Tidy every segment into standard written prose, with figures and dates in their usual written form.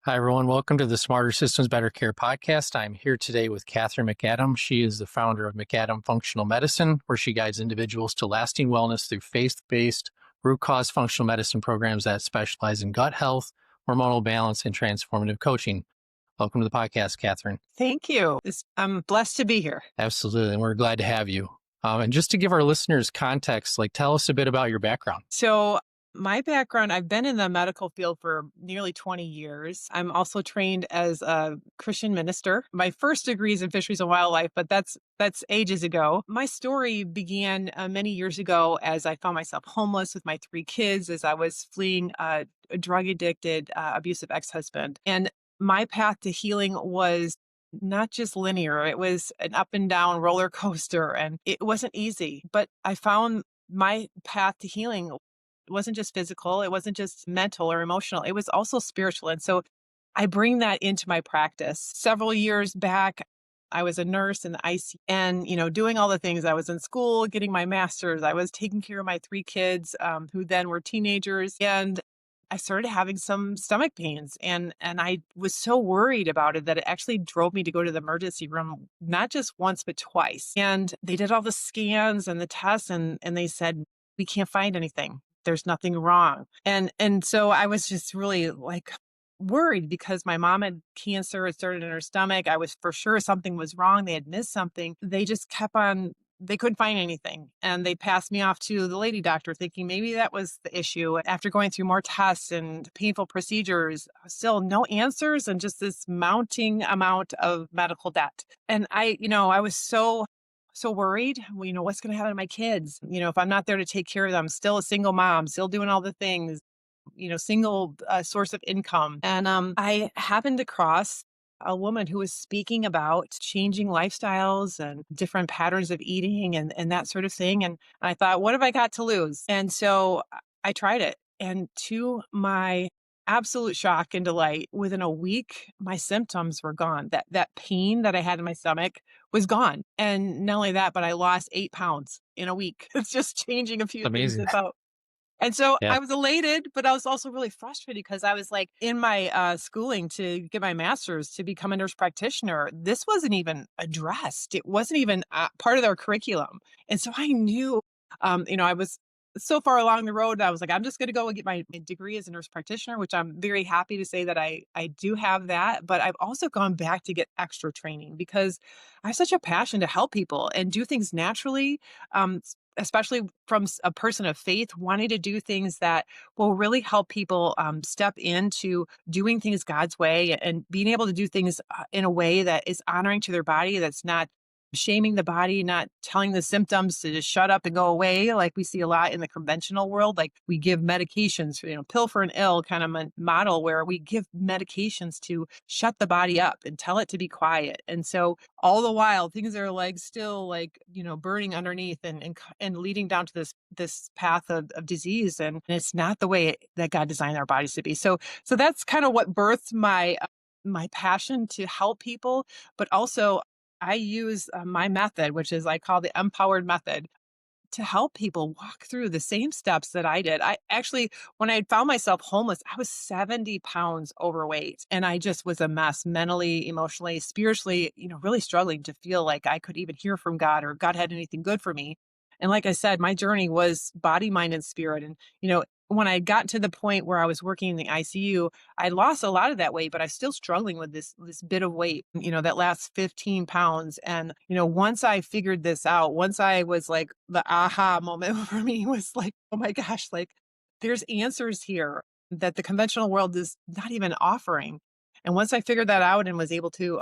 Hi, everyone. Welcome to the Smarter Systems, Better Care podcast. I'm here today with Kathryn McAdam. She is the founder of McAdam Functional Medicine, where she guides individuals to lasting wellness through faith-based root cause functional medicine programs that specialize in gut health, hormonal balance, and transformative coaching. Welcome to the podcast, Kathryn. Thank you. I'm blessed to be here. Absolutely. And we're glad to have you. And just to give our listeners context, tell us a bit about your background. So, my background, I've been in the medical field for nearly 20 years. I'm also trained as a Christian minister. My first degree is in fisheries and wildlife, but that's ages ago. My story began many years ago as I found myself homeless with my 3 kids as I was fleeing a drug addicted, abusive ex-husband. And my path to healing was not just linear. It was an up and down roller coaster, and it wasn't easy, but I found my path to healing wasn't just physical, it wasn't just mental or emotional, it was also spiritual. And so I bring that into my practice. Several years back, I was a nurse in the ICU and, doing all the things. I was in school, getting my master's. I was taking care of my 3 kids, who then were teenagers. And I started having some stomach pains and I was so worried about it that it actually drove me to go to the emergency room, not just once, but twice. And they did all the scans and the tests and they said, we can't find anything. There's nothing wrong. And so I was just really worried because my mom had cancer. It started in her stomach. I was for sure something was wrong. They had missed something. They just kept on, they couldn't find anything. And they passed me off to the lady doctor thinking maybe that was the issue. After going through more tests and painful procedures, still no answers and just this mounting amount of medical debt. And I was so worried, what's going to happen to my kids? If I'm not there to take care of them, still a single mom, still doing all the things, single source of income. And I happened to cross a woman who was speaking about changing lifestyles and different patterns of eating and that sort of thing. And I thought, what have I got to lose? And so I tried it. And to my absolute shock and delight, within a week, my symptoms were gone. That pain that I had in my stomach was gone. And not only that, but I lost 8 pounds in a week. It's just changing a few things Amazing. about. And so Yeah. I was elated, but I was also really frustrated because I was in my schooling to get my master's to become a nurse practitioner. This wasn't even addressed. It wasn't even part of their curriculum. And so I knew, I was so far along the road, I was like, I'm just going to go and get my degree as a nurse practitioner, which I'm very happy to say that I do have that. But I've also gone back to get extra training because I have such a passion to help people and do things naturally. Especially from a person of faith, wanting to do things that will really help people step into doing things God's way and being able to do things in a way that is honoring to their body, that's not shaming the body, not telling the symptoms to just shut up and go away, like we see a lot in the conventional world. Like we give medications, pill for an ill kind of model where we give medications to shut the body up and tell it to be quiet. And so all the while things are still burning underneath and leading down to this path of disease. And it's not the way that God designed our bodies to be. So that's kind of what birthed my passion to help people, but also I use my method, which is I call the empowered method, to help people walk through the same steps that I did. I actually, when I found myself homeless, I was 70 pounds overweight and I just was a mess mentally, emotionally, spiritually, really struggling to feel like I could even hear from God or God had anything good for me. And like I said, my journey was body, mind, and spirit. And, when I got to the point where I was working in the ICU, I lost a lot of that weight, but I was still struggling with this bit of weight, that last 15 pounds. And, once I figured this out, once I was the aha moment for me was oh my gosh, there's answers here that the conventional world is not even offering. And once I figured that out and was able to,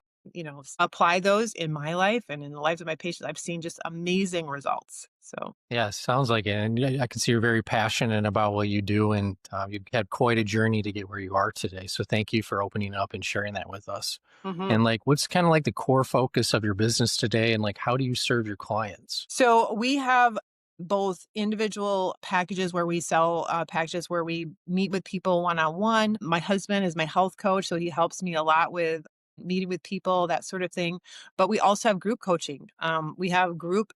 apply those in my life and in the lives of my patients, I've seen just amazing results. So. Yeah, sounds like it. And I can see you're very passionate about what you do, and you've had quite a journey to get where you are today. So thank you for opening up and sharing that with us. Mhm. And what's kind of the core focus of your business today, and how do you serve your clients? So we have both individual packages where we sell packages where we meet with people one-on-one. My husband is my health coach, so he helps me a lot with meeting with people, that sort of thing. But we also have group coaching. We have group,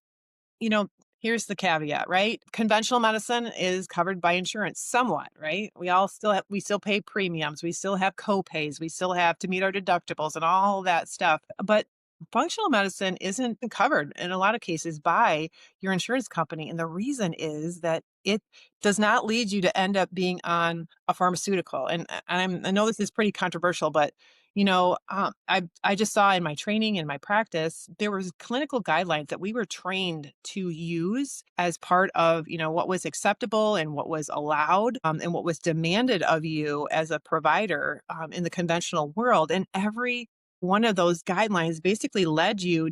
you know, here's the caveat, right? Conventional medicine is covered by insurance somewhat, right? We still pay premiums, we still have co-pays, we still have to meet our deductibles and all that stuff. But functional medicine isn't covered in a lot of cases by your insurance company. And the reason is that it does not lead you to end up being on a pharmaceutical. I know this is pretty controversial, but I just saw in my training and my practice, there was clinical guidelines that we were trained to use as part of, what was acceptable and what was allowed, and what was demanded of you as a provider, in the conventional world. And every one of those guidelines basically led the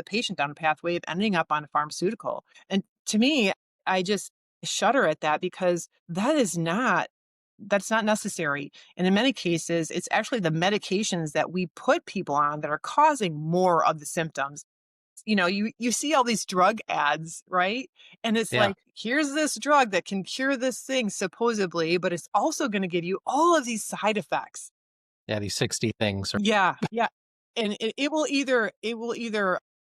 patient down a pathway of ending up on a pharmaceutical. And to me, I just shudder at that because that's not necessary. And in many cases, it's actually the medications that we put people on that are causing more of the symptoms. You see all these drug ads, right? And it's Yeah. like, here's this drug that can cure this thing supposedly, but it's also going to give you all of these side effects. Yeah. These 60 things. Yeah, yeah. And it will either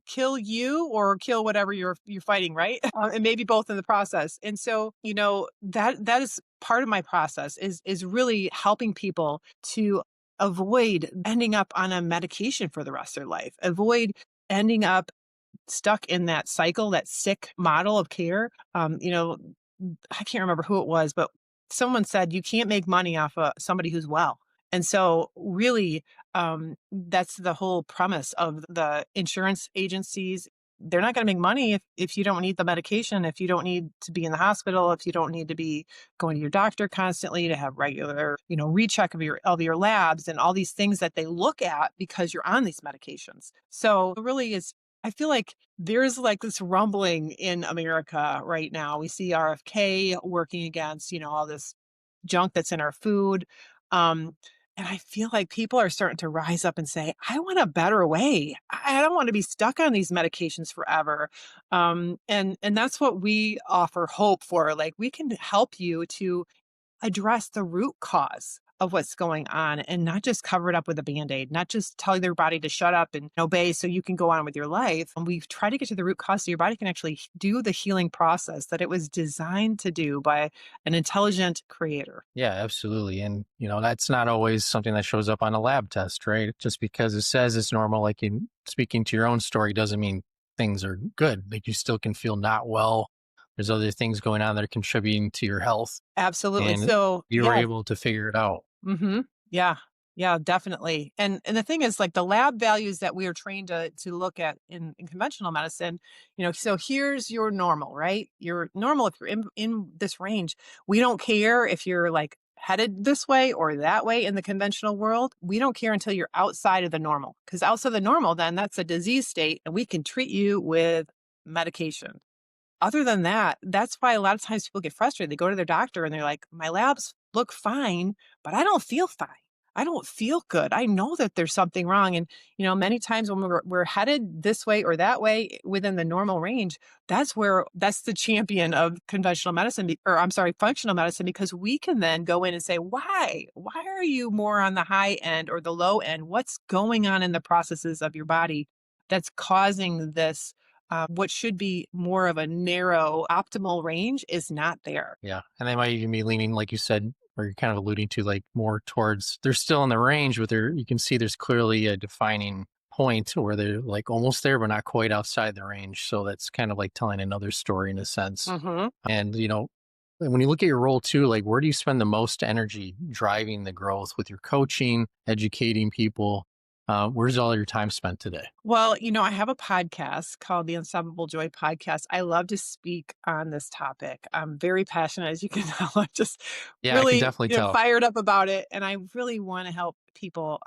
kill you or kill whatever you're fighting, right? And maybe both in the process. And so, that is part of my process is really helping people to avoid ending up on a medication for the rest of their life. Avoid ending up stuck in that cycle, that sick model of care. I can't remember who it was, but someone said you can't make money off of somebody who's well. And so, really, that's the whole premise of the insurance agencies. They're not going to make money if you don't need the medication, if you don't need to be in the hospital, if you don't need to be going to your doctor constantly to have regular, recheck of your labs and all these things that they look at because you're on these medications. So, it really is. I feel like there's like this rumbling in America right now. We see RFK working against, all this junk that's in our food. Um, and I feel like people are starting to rise up and say, I want a better way. I don't want to be stuck on these medications forever. And that's what we offer hope for. Like we can help you to address the root cause of what's going on and not just cover it up with a band-aid, not just tell their body to shut up and obey so you can go on with your life. And we try to get to the root cause so your body can actually do the healing process that it was designed to do by an intelligent creator. Yeah, absolutely. And, that's not always something that shows up on a lab test, right? Just because it says it's normal, like in speaking to your own story, doesn't mean things are good. Like you still can feel not well. There's other things going on that are contributing to your health, Absolutely. and So, you were yeah. able to figure it out. Mhm. Yeah. Yeah, definitely. And the thing is like the lab values that we are trained to look at in conventional medicine, so here's your normal, right? Your normal if you're in this range. We don't care if you're like headed this way or that way in the conventional world. We don't care until you're outside of the normal. Because outside the normal, then that's a disease state and we can treat you with medication. Other than that, that's why a lot of times people get frustrated. They go to their doctor and they're like, my labs look fine, but I don't feel fine. I don't feel good. I know that there's something wrong. And, many times when we're headed this way or that way within the normal range, that's the champion of conventional medicine, or I'm sorry, functional medicine, because we can then go in and say, why? Why are you more on the high end or the low end? What's going on in the processes of your body that's causing this? What should be more of a narrow optimal range is not there. Yeah. And they might even be leaning, like you said, or you're kind of alluding to, like more towards they're still in the range, but you can see there's clearly a defining point where they're like almost there, but not quite outside the range. So that's kind of like telling another story in a sense. Hmm. And, when you look at your role too, like where do you spend the most energy driving the growth with your coaching, educating people? Where's all your time spent today? Well, I have a podcast called the Unstoppable Joy Podcast. I love to speak on this topic. I'm very passionate, as you can tell. I'm just Yeah, I can really, definitely tell. fired up about it. And I really want to help people,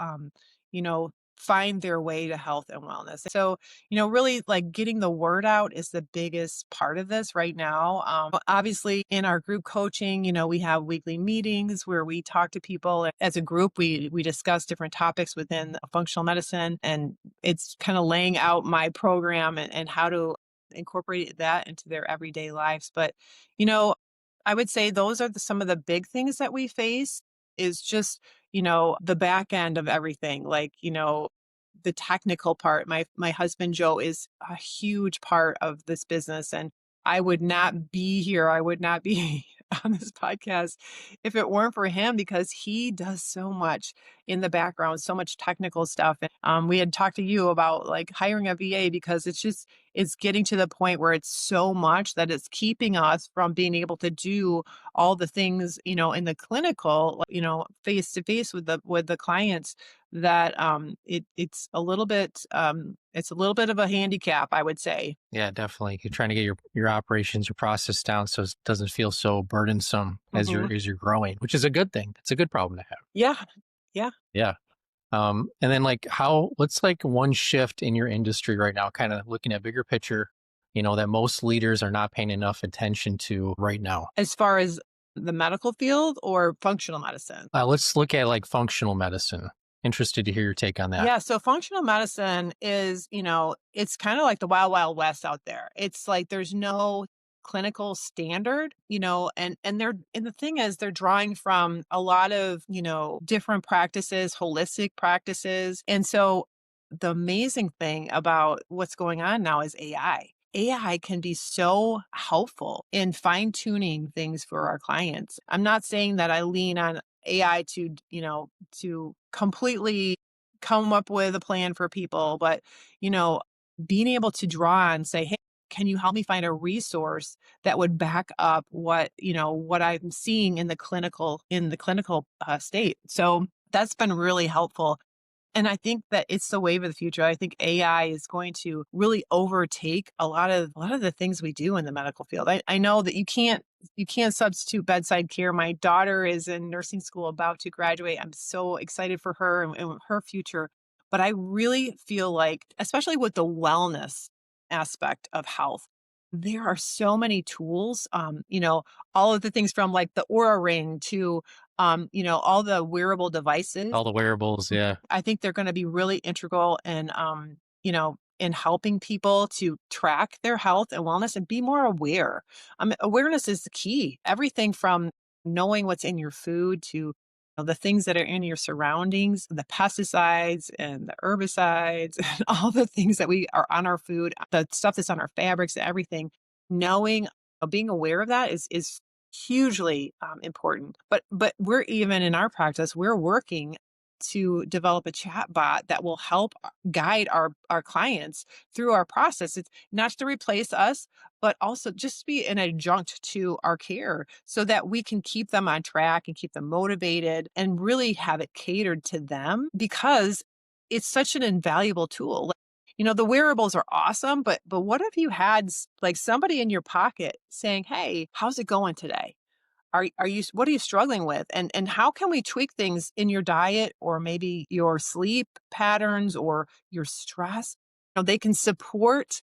find their way to health and wellness. So, really like getting the word out is the biggest part of this right now. Obviously, in our group coaching, we have weekly meetings where we talk to people as a group. We discuss different topics within functional medicine, and it's kind of laying out my program and how to incorporate that into their everyday lives. But, you know, I would say those are some of the big things that we face is just, the back end of everything. Like, the technical part. My husband Joe is a huge part of this business, and I would not be here. I would not be on this podcast if it weren't for him because he does so much in the background, so much technical stuff. And we had talked to you about like hiring a VA because it's getting to the point where it's so much that it's keeping us from being able to do all the things, in the clinical, face to face with the clients that it's a little bit of a handicap, I would say. Yeah, definitely. You're trying to get your operations, your process down so it doesn't feel so burdensome as Hmm. you're growing, which is a good thing. It's a good problem to have. Yeah. Yeah. Yeah. And then like what's like one shift in your industry right now, kind of looking at bigger picture, that most leaders are not paying enough attention to right now. As far as the medical field or functional medicine? Let's look at like functional medicine. Interested to hear your take on that. Yeah, so functional medicine is, it's kind of like the wild, wild west out there. It's like there's no clinical standard, and the thing is they're drawing from a lot of, different practices, holistic practices. And so the amazing thing about what's going on now is AI. AI can be so helpful in fine tuning things for our clients. I'm not saying that I lean on AI to completely come up with a plan for people, but, you know, being able to draw and say, "Hey, can you help me find a resource that would back up what I'm seeing in the clinical state?" So that's been really helpful. And I think that it's the wave of the future. I think AI is going to really overtake a lot of the things we do in the medical field. I know that you can't substitute bedside care. My daughter is in nursing school about to graduate. I'm so excited for her and her future. But I really feel like, especially with the wellness aspect of health, there are so many tools. All of the things from like the Aura Ring to all the wearable devices. All the wearables. Yeah. I think they're gonna be really integral in helping people to track their health and wellness and be more aware. Awareness is the key. Everything from knowing what's in your food to the things that are in your surroundings, the pesticides and the herbicides, and all the things that we are on our food, the stuff that's on our fabrics, everything. Knowing, being aware of that is hugely important. But we're even in our practice, we're working to develop a chat bot that will help guide our clients through our process. It's not to replace us, but also just be an adjunct to our care so that we can keep them on track and keep them motivated and really have it catered to them because it's such an invaluable tool. Like, the wearables are awesome, but what if you had like somebody in your pocket saying, "Hey, how's it going today? Are you what are you struggling with? And how can we tweak things in your diet or maybe your sleep patterns or your stress?" They can support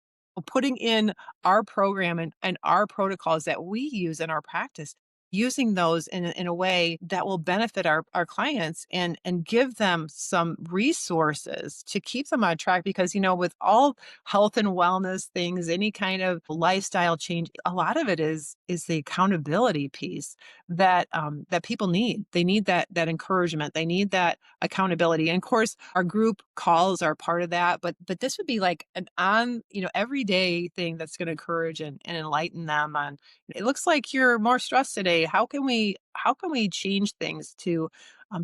putting in our program and our protocols that we use in our practice, using those in a way that will benefit our clients and give them some resources to keep them on track. Because, with all health and wellness things, any kind of lifestyle change, a lot of it is the accountability piece that people need. They need that encouragement. They need that accountability. And of course, our group calls are part of that. But this would be like an everyday thing that's going to encourage and enlighten them on, "It looks like you're more stressed today. How can we change things to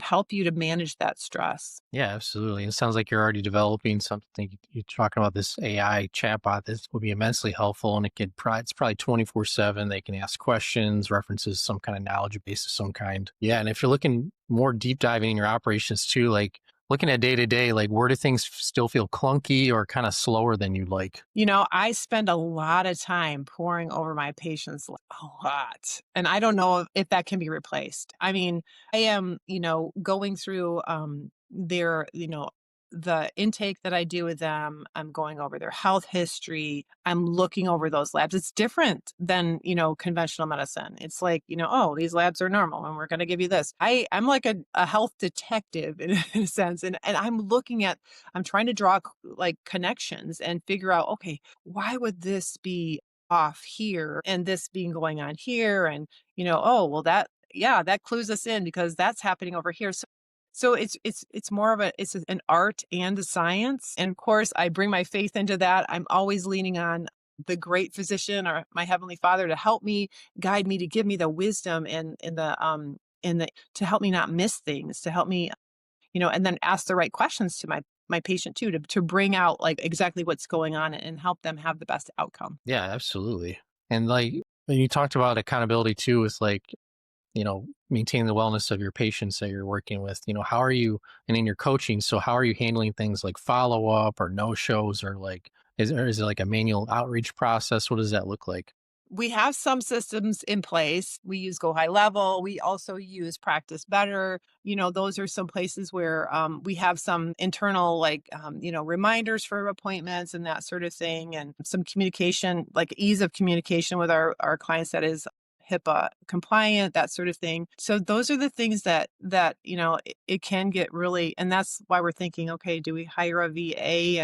help you to manage that stress?" Yeah, absolutely. It sounds like you're already developing something. You're talking about this AI chatbot. This will be immensely helpful, and it's probably 24/7. They can ask questions, references some kind of knowledge base of some kind. Yeah, and if you're looking more deep diving in your operations too, like looking at day to day, like where do things still feel clunky or kind of slower than you'd like? I spend a lot of time poring over my patients, like, a lot. And I don't know if that can be replaced. I mean, I am, going through the intake that I do with them. I'm going over their health history. I'm looking over those labs. It's different than, conventional medicine. It's like, oh, these labs are normal and we're going to give you this. I'm like a health detective in a sense. And I'm trying to draw like connections and figure out, okay, why would this be off here and this being going on here? And, oh, well, that clues us in because that's happening over here. So So it's more of an art and a science. And of course, I bring my faith into that. I'm always leaning on the great physician or my heavenly Father to help me, guide me, to give me the wisdom and the to help me not miss things, to help me, and then ask the right questions to my patient too, to bring out like exactly what's going on and help them have the best outcome. Yeah, absolutely. And like when you talked about accountability too, with like, maintaining the wellness of your patients that you're working with, how are you, and in your coaching, so how are you handling things like follow up or no shows, or like, is it like a manual outreach process? What does that look like? We have some systems in place. We use Go High Level. We also use Practice Better. Those are some places where we have some internal, like, reminders for appointments and that sort of thing, and some communication, like ease of communication with our clients that is HIPAA compliant, that sort of thing. So those are the things that it can get really, and that's why we're thinking, okay, do we hire a VA,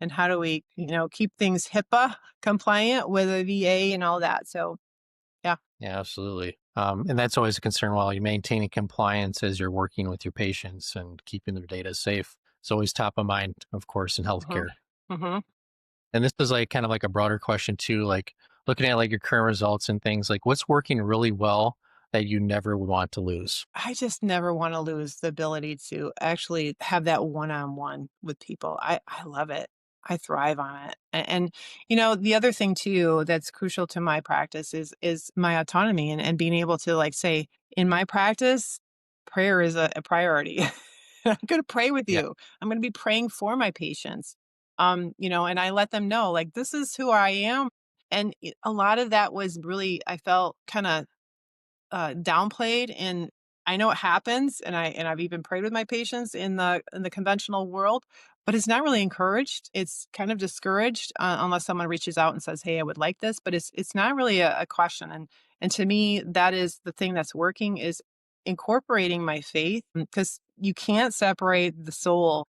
and how do we, keep things HIPAA compliant with a VA and all that. So, yeah. Yeah, absolutely. And that's always a concern while you're maintaining compliance as you're working with your patients and keeping their data safe. It's always top of mind, of course, in Mhm. healthcare. Mhm. And this is like kind of like a broader question too, like looking at like your current results and things, like what's working really well that you never would want to lose. I just never want to lose the ability to actually have that one-on-one with people. I love it. I thrive on it. And the other thing too that's crucial to my practice is my autonomy and being able to like say, in my practice, prayer is a priority. I'm going to pray with Yeah. you. I'm going to be praying for my patients. And I let them know like this is who I am. And a lot of that was really, I felt kind of downplayed, and I know it happens, and I've even prayed with my patients in the conventional world, but it's not really encouraged. It's kind of discouraged, unless someone reaches out and says, "Hey, I would like this," but it's not really a question. And to me, that is the thing that's working, is incorporating my faith, because you can't separate the soul,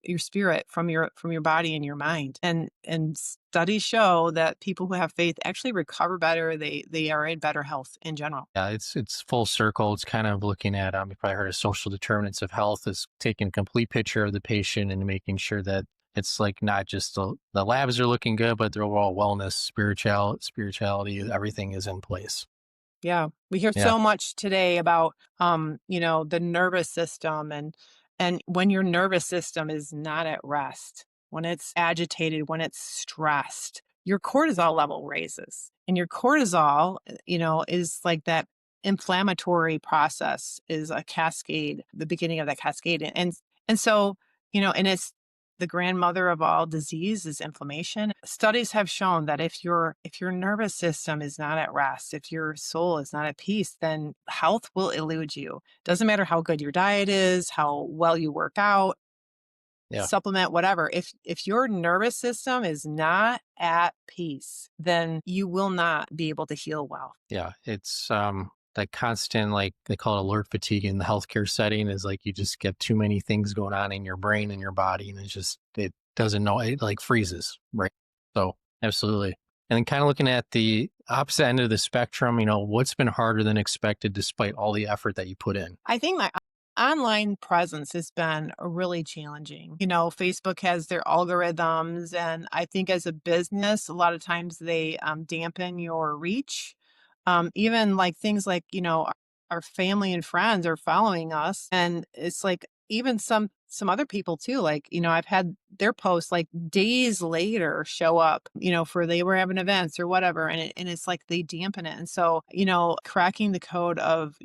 your spirit, from your body and your mind. And studies show that people who have faith actually recover better. They are in better health in general. Yeah, it's full circle. It's kind of looking at you probably heard of social determinants of health, is taking a complete picture of the patient and making sure that it's like not just the labs are looking good, but their overall wellness, spirituality, everything is in place. Yeah, we hear Yeah. so much today about the nervous system, and when your nervous system is not at rest, when it's agitated, when it's stressed, your cortisol level raises. And your cortisol, is like that inflammatory process, is a cascade, the beginning of that cascade. And so, and it's the grandmother of all disease is inflammation. Studies have shown that if your nervous system is not at rest, if your soul is not at peace, then health will elude you. Doesn't matter how good your diet is, how well you work out, Yeah. supplement, whatever. If your nervous system is not at peace, then you will not be able to heal well. Yeah, it's that constant, like they call it alert fatigue in the healthcare setting, is like you just get too many things going on in your brain and your body, and it doesn't know, it like freezes, right? So absolutely. And then kind of looking at the opposite end of the spectrum, what's been harder than expected despite all the effort that you put in? I think my online presence has been really challenging. Facebook has their algorithms, and I think as a business, a lot of times they dampen your reach. Even like things like, our family and friends are following us, and it's like even some other people too. Like, I've had their posts like days later show up, for they were having events or whatever, and it's like they dampen it. And so, cracking the code of,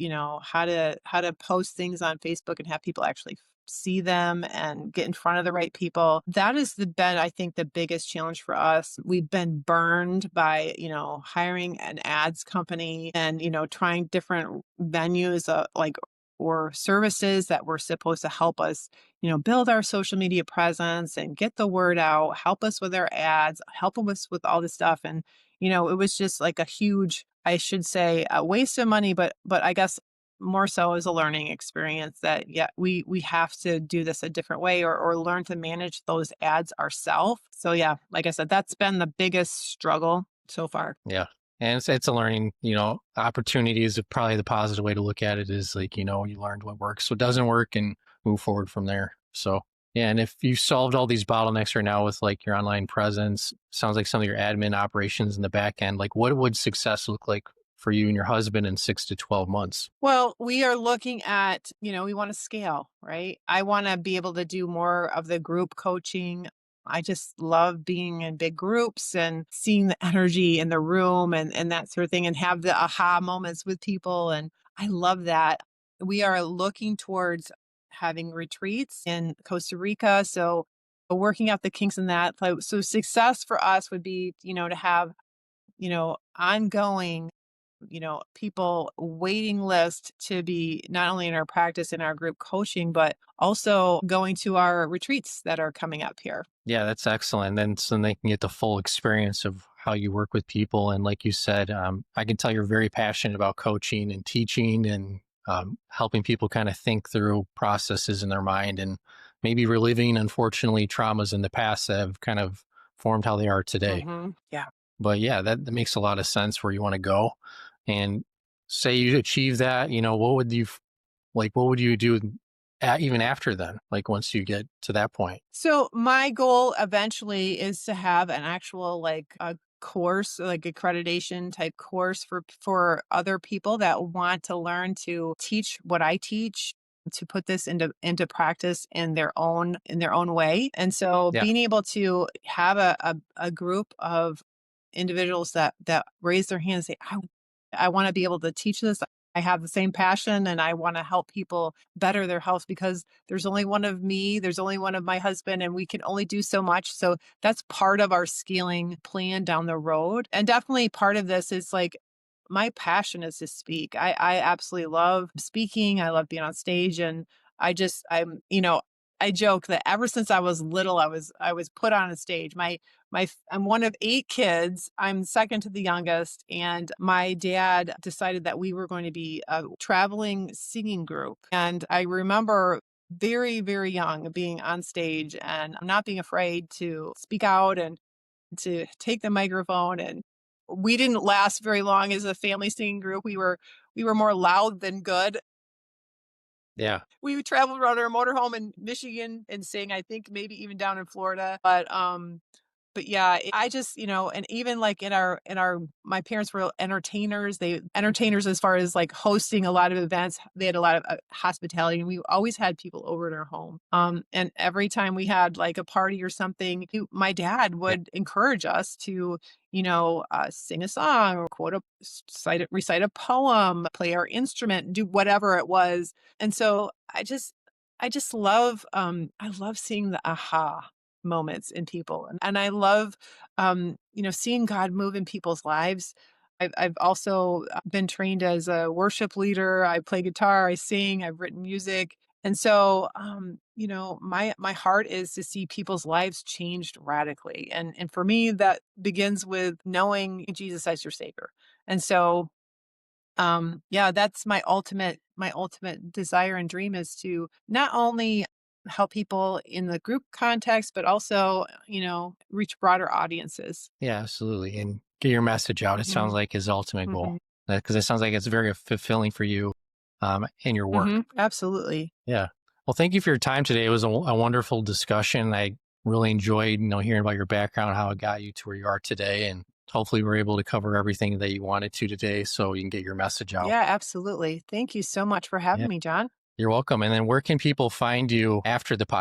how to post things on Facebook and have people actually see them and get in front of the right people. That has been, I think, the biggest challenge for us. We've been burned by, hiring an ads company and, trying different venues, like, or services that were supposed to help us, build our social media presence and get the word out, help us with our ads, help us with all this stuff. And, it was just like a huge, I should say, a waste of money, but I guess more so as a learning experience, that yeah, we have to do this a different way, or learn to manage those ads ourselves. So yeah, like I said, that's been the biggest struggle so far. Yeah. And it's a learning, opportunity is probably the positive way to look at it, is like, you learned what works, what doesn't work, and move forward from there. So yeah, and if you solved all these bottlenecks right now with like your online presence, sounds like some of your admin operations in the back end, like what would success look like for you and your husband in 6 to 12 months? Well, we are looking at, we want to scale, right? I want to be able to do more of the group coaching. I just love being in big groups and seeing the energy in the room and that sort of thing and have the aha moments with people. And I love that. We are looking towards having retreats in Costa Rica. So working out the kinks in that. So success for us would be, to have ongoing, people waiting list to be not only in our practice in our group coaching, but also going to our retreats that are coming up here. Yeah, that's excellent. Then so they can get the full experience of how you work with people. And like you said, I can tell you're very passionate about coaching and teaching and helping people kind of think through processes in their mind and maybe reliving, unfortunately, traumas in the past that have kind of formed how they are today. Yeah. But yeah, that makes a lot of sense where you want to go. And say you achieve that, what would you what would you do even after then? Like once you get to that point? So my goal eventually is to have an actual like a course, like accreditation type course for other people that want to learn to teach what I teach, to put this into practice in their own way. And so Yeah. being able to have a group of individuals that raise their hand and say, I want to be able to teach this. I have the same passion and I want to help people better their health because there's only one of me, there's only one of my husband, and we can only do so much. So that's part of our scaling plan down the road. And definitely part of this is like my passion is to speak. I absolutely love speaking. I love being on stage. And I joke that ever since I was little, I was put on a stage. I'm one of 8 kids. I'm second to the youngest, and my dad decided that we were going to be a traveling singing group. And I remember very, very young being on stage and not being afraid to speak out and to take the microphone. And we didn't last very long as a family singing group. We were more loud than good. Yeah. We traveled around our motorhome in Michigan and sang, I think maybe even down in Florida. But yeah, I just, and even like in our my parents were entertainers as far as like hosting a lot of events. They had a lot of hospitality and we always had people over at our home. And every time we had like a party or something, my dad Yeah. would encourage us to, sing a song or recite a poem, play our instrument, do whatever it was. And so I just love seeing the aha moments in people. And I love, seeing God move in people's lives. I've also been trained as a worship leader. I play guitar, I sing, I've written music. And so, my heart is to see people's lives changed radically. And for me, that begins with knowing Jesus as your savior. And so, yeah, that's my ultimate desire and dream is to not only help people in the group context, but also, reach broader audiences. Yeah, absolutely. And get your message out. It sounds Mhm, like his ultimate goal mhm, because it sounds like it's very fulfilling for you in your work. absolutely. Yeah. Well, thank you for your time today. It was a wonderful discussion. I really enjoyed, hearing about your background, how it got you to where you are today. And hopefully we're able to cover everything that you wanted to today so you can get your message out. Yeah, absolutely. Thank you so much for having Yeah. me, John. You're welcome. And then where can people find you after the Yeah,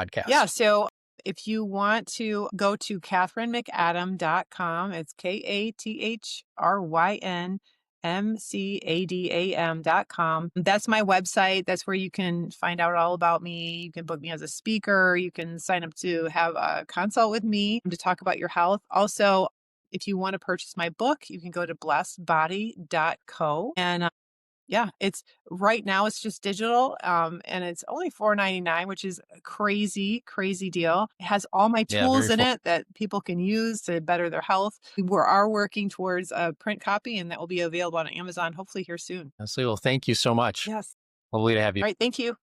podcast? so if you want to go to KathrynMcAdam.com, it's KathrynMcAdam.com. That's my website. That's where you can find out all about me. You can book me as a speaker. You can sign up to have a consult with me to talk about your health. Also, if you want to purchase my book, you can go to blessedbody.co. And yeah, it's right now it's just digital, and it's only $4.99, which is a crazy, crazy deal. It has all my Yeah, tools very in full. it that people can use to better their health. We are working towards a print copy, and that will be available on Amazon hopefully here soon. Absolutely. Well, thank you so much. Yes. Lovely to have you. All right. Thank you.